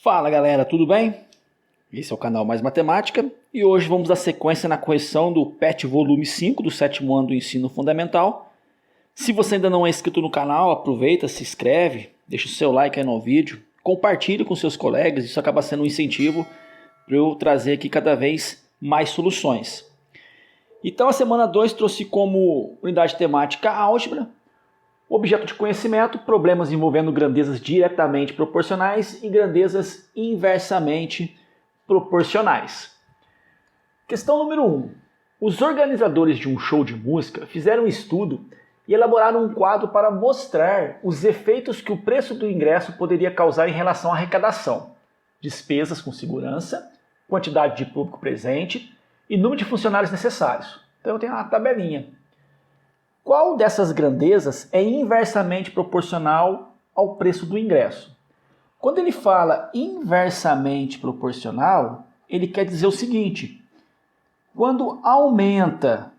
Fala galera, tudo bem? Esse é o canal Mais Matemática e hoje vamos dar sequência na correção do PET volume 5 do 7º ano do ensino fundamental. Se você ainda não é inscrito no canal, aproveita, se inscreve, deixa o seu like aí no vídeo, compartilhe com seus colegas, isso acaba sendo um incentivo para eu trazer aqui cada vez mais soluções. Então a semana 2 trouxe como unidade temática álgebra, objeto de conhecimento, problemas envolvendo grandezas diretamente proporcionais e grandezas inversamente proporcionais. Questão número 1. Os organizadores de um show de música fizeram um estudo e elaboraram um quadro para mostrar os efeitos que o preço do ingresso poderia causar em relação à arrecadação, despesas com segurança, quantidade de público presente e número de funcionários necessários. Então eu tenho uma tabelinha. Qual dessas grandezas é inversamente proporcional ao preço do ingresso? Quando ele fala inversamente proporcional, ele quer dizer o seguinte: quando aumenta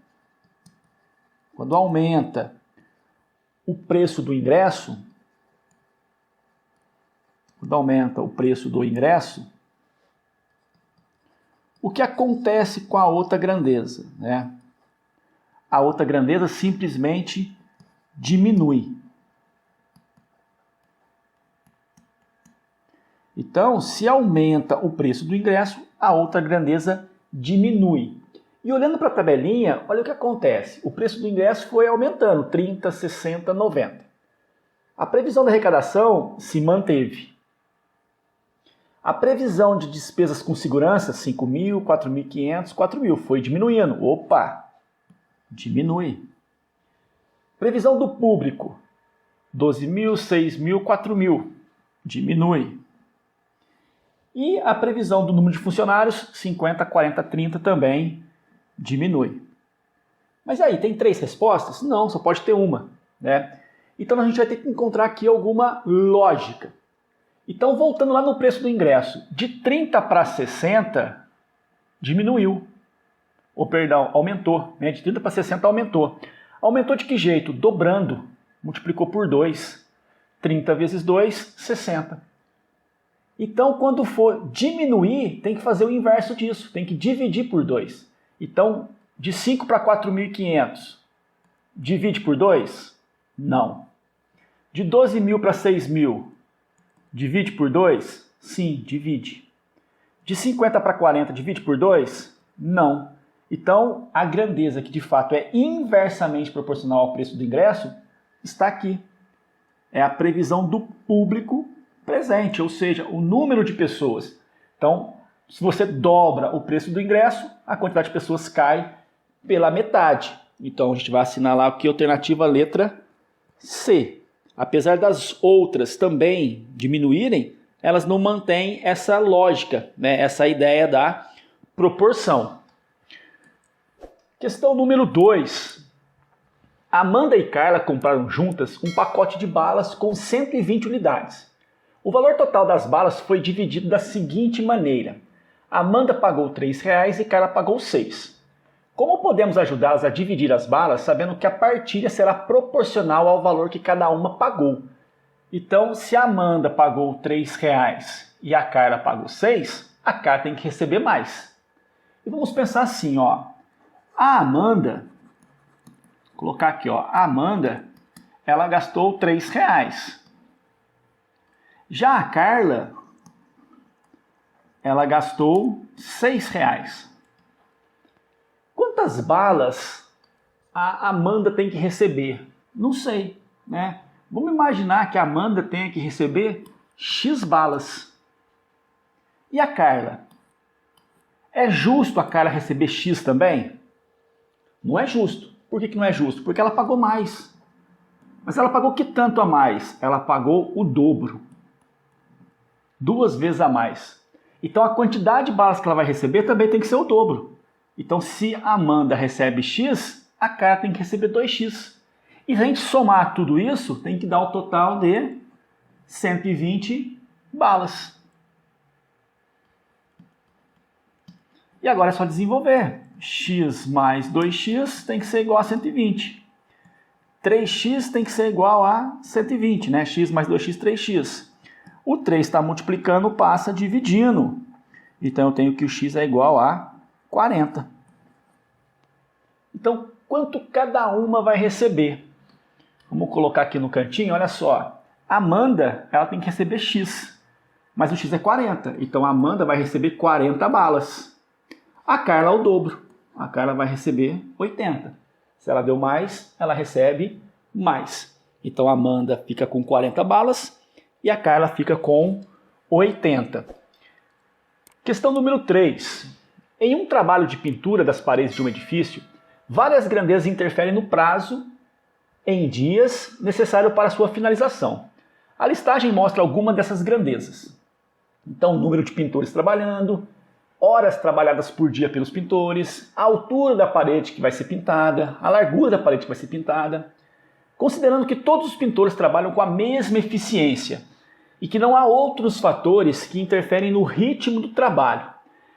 o preço do ingresso, o que acontece com a outra grandeza, né? A outra grandeza simplesmente diminui. Então, se aumenta o preço do ingresso, a outra grandeza diminui. E olhando para a tabelinha, olha o que acontece. O preço do ingresso foi aumentando, 30, 60, 90. A previsão da arrecadação se manteve. A previsão de despesas com segurança, 5.000, 4.500, 4.000, foi diminuindo. Opa! Diminui. Previsão do público, 12.000, 6.000, 4.000, diminui. E a previsão do número de funcionários, 50, 40, 30, também diminui. Mas aí, tem 3 respostas? Não, só pode ter uma, né? Então a gente vai ter que encontrar aqui alguma lógica. Então, voltando lá no preço do ingresso, de 30 para 60, diminuiu. Aumentou, né? De 30 para 60 aumentou. Aumentou de que jeito? Dobrando. Multiplicou por 2. 30 vezes 2, 60. Então, quando for diminuir, tem que fazer o inverso disso. Tem que dividir por 2. Então, de 5 para 4.500, divide por 2? Não. De 12.000 para 6.000, divide por 2? Sim, divide. De 50 para 40, divide por 2? Não. Então, a grandeza que de fato é inversamente proporcional ao preço do ingresso está aqui. É a previsão do público presente, ou seja, o número de pessoas. Então, se você dobra o preço do ingresso, a quantidade de pessoas cai pela metade. Então, a gente vai assinalar aqui a alternativa letra C. Apesar das outras também diminuírem, elas não mantêm essa lógica, né? Essa ideia da proporção. Questão número 2. Amanda e Carla compraram juntas um pacote de balas com 120 unidades. O valor total das balas foi dividido da seguinte maneira. Amanda pagou R$3 e Carla pagou 6. Como podemos ajudá-las a dividir as balas sabendo que a partilha será proporcional ao valor que cada uma pagou? Então, se a Amanda pagou R$3 e a Carla pagou 6, a Carla tem que receber mais. E vamos pensar assim, ó. A Amanda, vou colocar aqui, ó, a Amanda, ela gastou R$3. Já a Carla, ela gastou R$6. Quantas balas a Amanda tem que receber? Não sei, né? Vamos imaginar que a Amanda tenha que receber X balas. E a Carla? É justo a Carla receber X também? Não é justo. Por que não é justo? Porque ela pagou mais. Mas ela pagou que tanto a mais? Ela pagou o dobro. 2 vezes a mais. Então a quantidade de balas que ela vai receber também tem que ser o dobro. Então se a Amanda recebe X, a Carla tem que receber 2X. E se a gente somar tudo isso, tem que dar o total de 120 balas. E agora é só desenvolver. X mais 2x tem que ser igual a 120. 3x tem que ser igual a 120, né? X mais 2x, 3x. O 3 está multiplicando, passa dividindo. Então eu tenho que o x é igual a 40. Então, quanto cada uma vai receber? Vamos colocar aqui no cantinho, olha só. A Amanda, ela tem que receber x, mas o x é 40. Então a Amanda vai receber 40 balas. A Carla é o dobro. A Carla vai receber 80. Se ela deu mais, ela recebe mais. Então a Amanda fica com 40 balas e a Carla fica com 80. Questão número 3. Em um trabalho de pintura das paredes de um edifício, várias grandezas interferem no prazo em dias necessário para sua finalização. A listagem mostra algumas dessas grandezas. Então, o número de pintores trabalhando, horas trabalhadas por dia pelos pintores, a altura da parede que vai ser pintada, a largura da parede que vai ser pintada. Considerando que todos os pintores trabalham com a mesma eficiência e que não há outros fatores que interferem no ritmo do trabalho,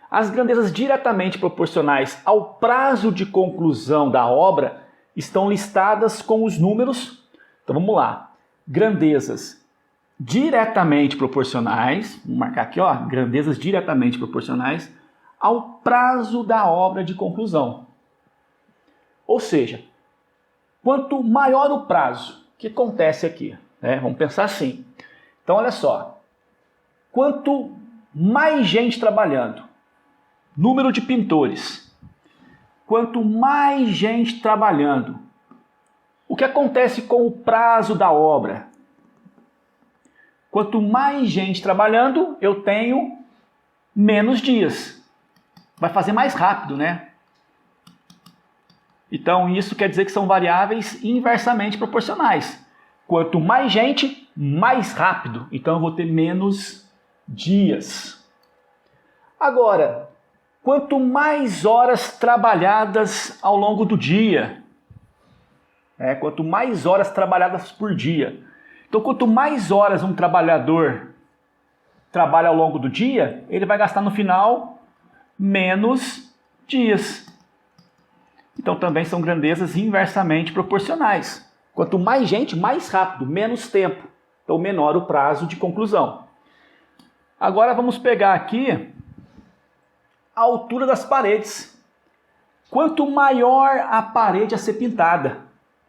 as grandezas diretamente proporcionais ao prazo de conclusão da obra estão listadas com os números. Então vamos lá. Grandezas diretamente proporcionais, vou marcar aqui, ó, grandezas diretamente proporcionais ao prazo da obra de conclusão. Ou seja, quanto maior o prazo, o que acontece aqui? Vamos pensar assim. Então olha só, quanto mais gente trabalhando, número de pintores, quanto mais gente trabalhando, o que acontece com o prazo da obra? Quanto mais gente trabalhando, eu tenho menos dias. Vai fazer mais rápido, né? Então isso quer dizer que são variáveis inversamente proporcionais. Quanto mais gente, mais rápido. Então eu vou ter menos dias. Agora, quanto mais horas trabalhadas ao longo do dia, quanto mais horas trabalhadas por dia. Então, quanto mais horas um trabalhador trabalha ao longo do dia, ele vai gastar no final menos dias. Então, também são grandezas inversamente proporcionais. Quanto mais gente, mais rápido, menos tempo. Então, menor o prazo de conclusão. Agora, vamos pegar aqui a altura das paredes. Quanto maior a parede a ser pintada,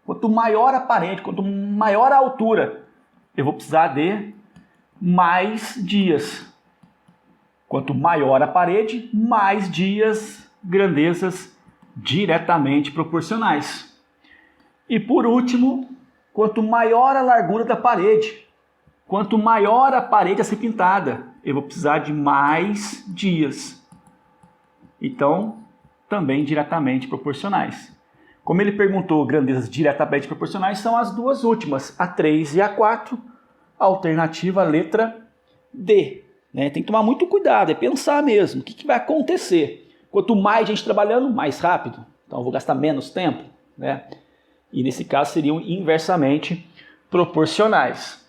quanto maior a parede, quanto maior a altura, eu vou precisar de mais dias. Quanto maior a parede, mais dias, grandezas diretamente proporcionais. E por último, quanto maior a largura da parede, quanto maior a parede a ser pintada, eu vou precisar de mais dias. Então, também diretamente proporcionais. Como ele perguntou grandezas diretamente proporcionais, são as duas últimas, a 3 e a 4, alternativa letra D. Tem que tomar muito cuidado, é pensar mesmo, o que vai acontecer? Quanto mais gente trabalhando, mais rápido, então eu vou gastar menos tempo, E nesse caso seriam inversamente proporcionais.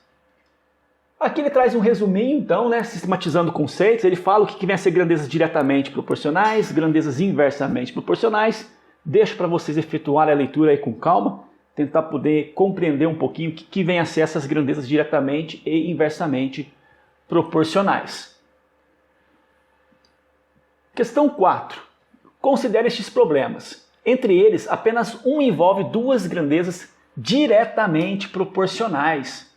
Aqui ele traz um resuminho, então, sistematizando conceitos. Ele fala o que vem a ser grandezas diretamente proporcionais, grandezas inversamente proporcionais. Deixo para vocês efetuarem a leitura aí com calma, tentar poder compreender um pouquinho o que vem a ser essas grandezas diretamente e inversamente proporcionais. Questão 4. Considere estes problemas. Entre eles, apenas um envolve duas grandezas diretamente proporcionais.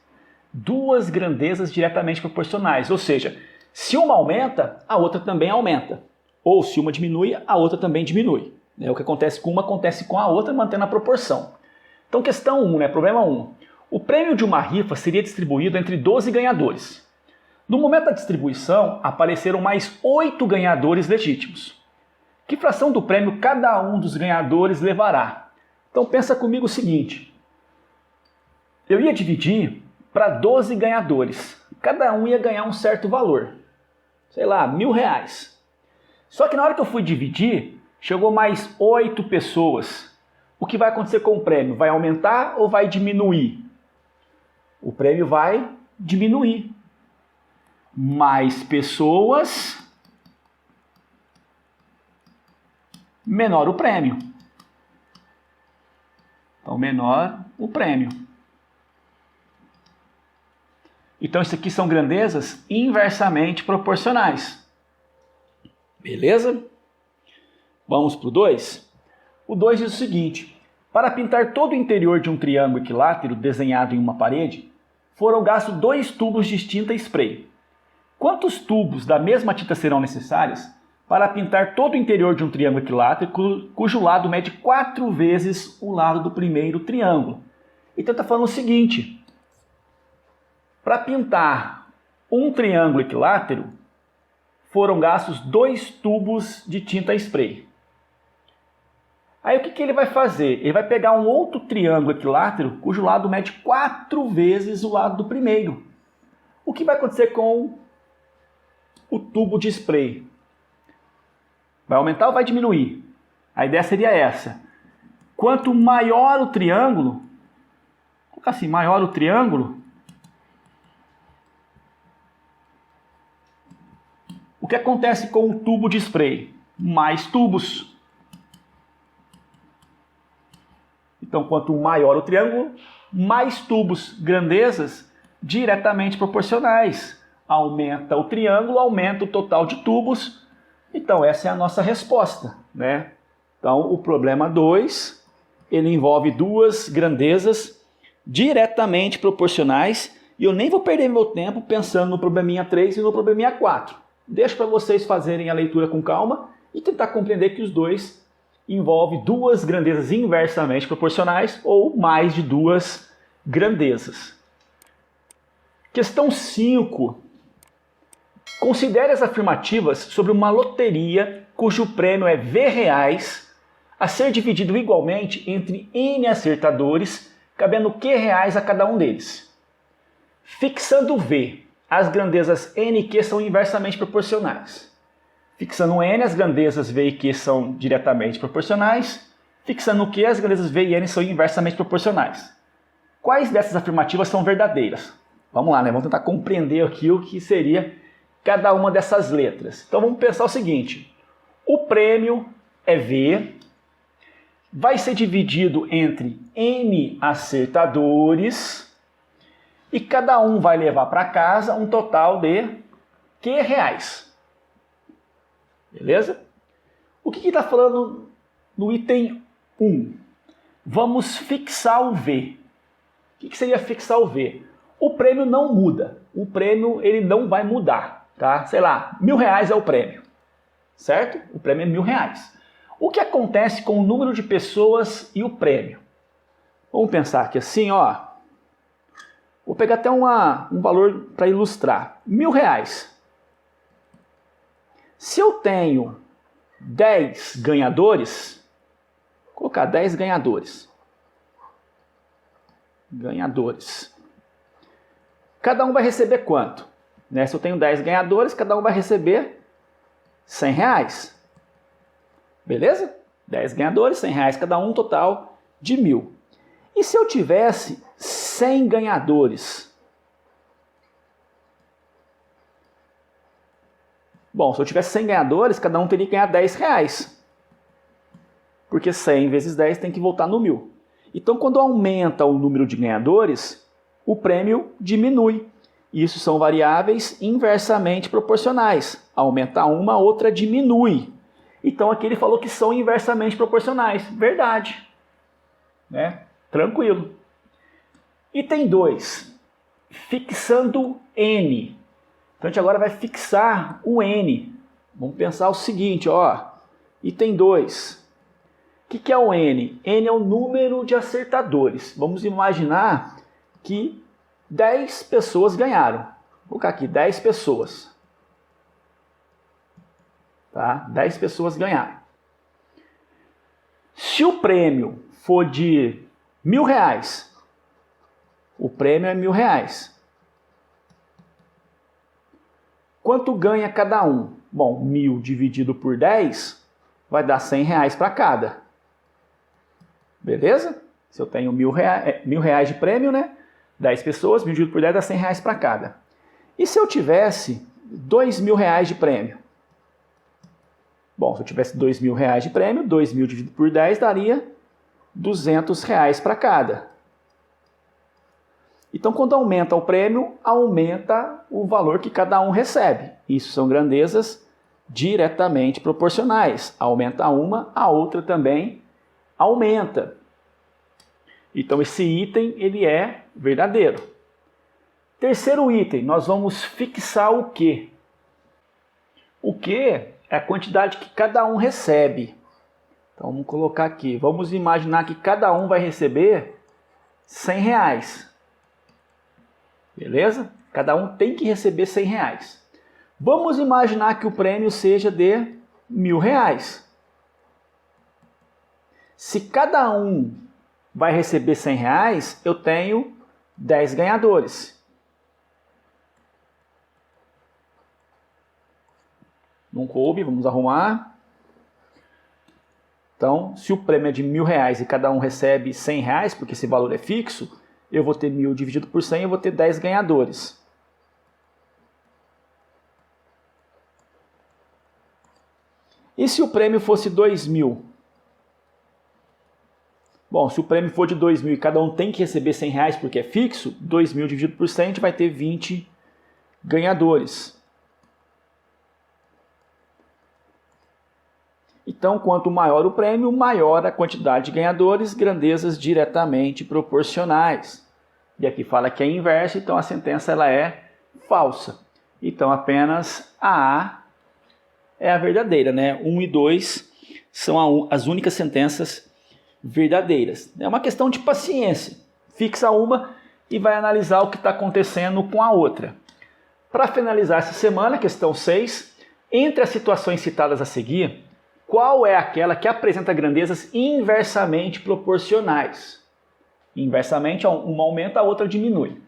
Duas grandezas diretamente proporcionais, ou seja, se uma aumenta, a outra também aumenta. Ou se uma diminui, a outra também diminui. O que acontece com uma acontece com a outra, mantendo a proporção. Então, questão 1, problema 1. O prêmio de uma rifa seria distribuído entre 12 ganhadores. No momento da distribuição, apareceram mais 8 ganhadores legítimos. Que fração do prêmio cada um dos ganhadores levará? Então, pensa comigo o seguinte. Eu ia dividir para 12 ganhadores. Cada um ia ganhar um certo valor. Sei lá, R$1.000. Só que na hora que eu fui dividir, chegou mais 8 pessoas. O que vai acontecer com o prêmio? Vai aumentar ou vai diminuir? O prêmio vai diminuir. Mais pessoas, menor o prêmio. Então, menor o prêmio. Então isso aqui são grandezas inversamente proporcionais. Beleza? Vamos para o 2? O 2 diz o seguinte: para pintar todo o interior de um triângulo equilátero desenhado em uma parede, foram gastos 2 tubos de tinta spray. Quantos tubos da mesma tinta serão necessários para pintar todo o interior de um triângulo equilátero cujo lado mede 4 vezes o lado do primeiro triângulo? Então está falando o seguinte: para pintar um triângulo equilátero, foram gastos 2 tubos de tinta spray. Aí o que ele vai fazer? Ele vai pegar um outro triângulo equilátero cujo lado mede 4 vezes o lado do primeiro. O que vai acontecer com o tubo de spray? Vai aumentar ou vai diminuir? A ideia seria essa. Quanto maior o triângulo, vou colocar assim, maior o triângulo, o que acontece com o tubo de spray? Mais tubos. Então, quanto maior o triângulo, mais tubos, grandezas diretamente proporcionais. Aumenta o triângulo, aumenta o total de tubos. Então, essa é a nossa resposta, né? Então, o problema 2, ele envolve 2 grandezas diretamente proporcionais. E eu nem vou perder meu tempo pensando no probleminha 3 e no probleminha 4. Deixo para vocês fazerem a leitura com calma e tentar compreender que os dois envolve 2 grandezas inversamente proporcionais ou mais de 2 grandezas. Questão 5. Considere as afirmativas sobre uma loteria cujo prêmio é R$ a ser dividido igualmente entre N acertadores, cabendo Q reais a cada um deles. Fixando V, as grandezas N e Q são inversamente proporcionais. Fixando N, as grandezas V e Q são diretamente proporcionais. Fixando Q, as grandezas V e N são inversamente proporcionais. Quais dessas afirmativas são verdadeiras? Vamos lá, né? Vamos tentar compreender aqui o que seria cada uma dessas letras. Então vamos pensar o seguinte: o prêmio é V, vai ser dividido entre N acertadores e cada um vai levar para casa um total de Q reais. Beleza? O que está falando no item 1? Vamos fixar o V. O que seria fixar o V? O prêmio não muda. O prêmio ele não vai mudar. Tá? Sei lá, R$ 1.000 é o prêmio. Certo? O prêmio é R$ 1.000. O que acontece com o número de pessoas e o prêmio? Vamos pensar aqui assim, ó. Vou pegar até um valor para ilustrar. R$ 1.000. Se eu tenho 10 ganhadores, vou colocar 10 ganhadores. Cada um vai receber quanto? Né? Se eu tenho 10 ganhadores, cada um vai receber R$ 100. Beleza? 10 ganhadores, R$ 100 cada um, total de 1.000. E se eu tivesse 100 ganhadores? Bom, se eu tivesse 100 ganhadores, cada um teria que ganhar R$ 10. Porque 100 vezes 10 tem que voltar no 1.000. Então, quando aumenta o número de ganhadores, o prêmio diminui. Isso são variáveis inversamente proporcionais. Aumenta uma, a outra diminui. Então, aqui ele falou que são inversamente proporcionais. Verdade. Né? Tranquilo. Item 2. Fixando N. Então, a gente agora vai fixar o N. Vamos pensar o seguinte, ó. Item 2. O que é o N? N é o número de acertadores. Vamos imaginar que 10 pessoas ganharam. Vou colocar aqui, 10 pessoas. Tá? 10 pessoas ganharam. Se o prêmio for de R$ 1.000, o prêmio é R$ 1.000. Quanto ganha cada um? Bom, 1.000 dividido por 10 vai dar R$ 100 para cada. Beleza? Se eu tenho R$ 1.000 de prêmio, né? 10 pessoas, 1.000 dividido por 10 dá R$ 100 para cada. E se eu tivesse R$ 2.000 de prêmio? Bom, se eu tivesse R$ 2.000 de prêmio, 2.000 dividido por 10 daria R$ 200 para cada. Então, quando aumenta o prêmio, aumenta o valor que cada um recebe. Isso são grandezas diretamente proporcionais. Aumenta uma, a outra também aumenta. Então, esse item ele é verdadeiro. Terceiro item, nós vamos fixar o Q. O Q é a quantidade que cada um recebe. Então, vamos colocar aqui. Vamos imaginar que cada um vai receber R$100. Beleza? Cada um tem que receber R$100. Vamos imaginar que o prêmio seja de R$1.000. Se cada um vai receber R$100, eu tenho 10 ganhadores. Não coube, vamos arrumar. Então, se o prêmio é de R$1.000 e cada um recebe R$100, porque esse valor é fixo, eu vou ter 1.000 dividido por 100, eu vou ter 10 ganhadores. E se o prêmio fosse 2.000? Bom, se o prêmio for de 2.000 e cada um tem que receber R$100 porque é fixo, 2.000 dividido por 100, a gente vai ter 20 ganhadores. Então, quanto maior o prêmio, maior a quantidade de ganhadores, grandezas diretamente proporcionais. E aqui fala que é inverso, então a sentença ela é falsa. Então, apenas a A é a verdadeira, né? 1 e 2 são as únicas sentenças verdadeiras. É uma questão de paciência. Fixa uma e vai analisar o que está acontecendo com a outra. Para finalizar essa semana, questão 6, entre as situações citadas a seguir, qual é aquela que apresenta grandezas inversamente proporcionais? Inversamente, uma aumenta, a outra diminui.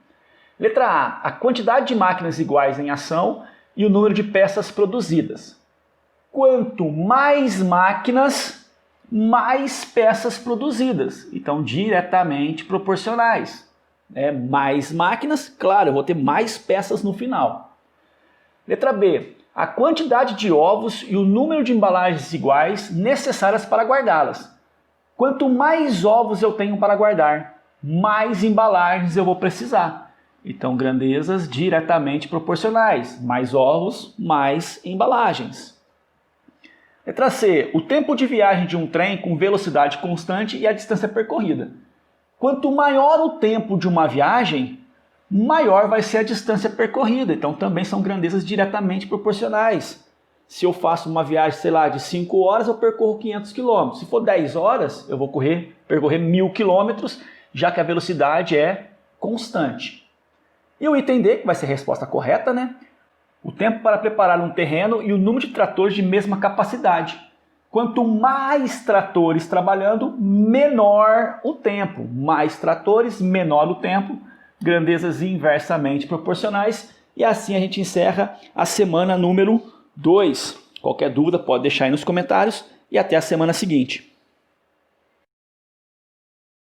Letra A, a quantidade de máquinas iguais em ação e o número de peças produzidas. Quanto mais máquinas, mais peças produzidas. Então, diretamente proporcionais. Mais máquinas, claro, eu vou ter mais peças no final. Letra B, a quantidade de ovos e o número de embalagens iguais necessárias para guardá-las. Quanto mais ovos eu tenho para guardar, mais embalagens eu vou precisar. Então, grandezas diretamente proporcionais. Mais ovos, mais embalagens. Letra C, o tempo de viagem de um trem com velocidade constante e a distância percorrida. Quanto maior o tempo de uma viagem, maior vai ser a distância percorrida. Então, também são grandezas diretamente proporcionais. Se eu faço uma viagem, sei lá, de 5 horas, eu percorro 500 km. Se for 10 horas, eu vou percorrer 1.000 km, já que a velocidade é constante. E o item D, que vai ser a resposta correta, né? O tempo para preparar um terreno e o número de tratores de mesma capacidade. Quanto mais tratores trabalhando, menor o tempo. Mais tratores, menor o tempo. Grandezas inversamente proporcionais. E assim a gente encerra a semana número 2. Qualquer dúvida pode deixar aí nos comentários e até a semana seguinte.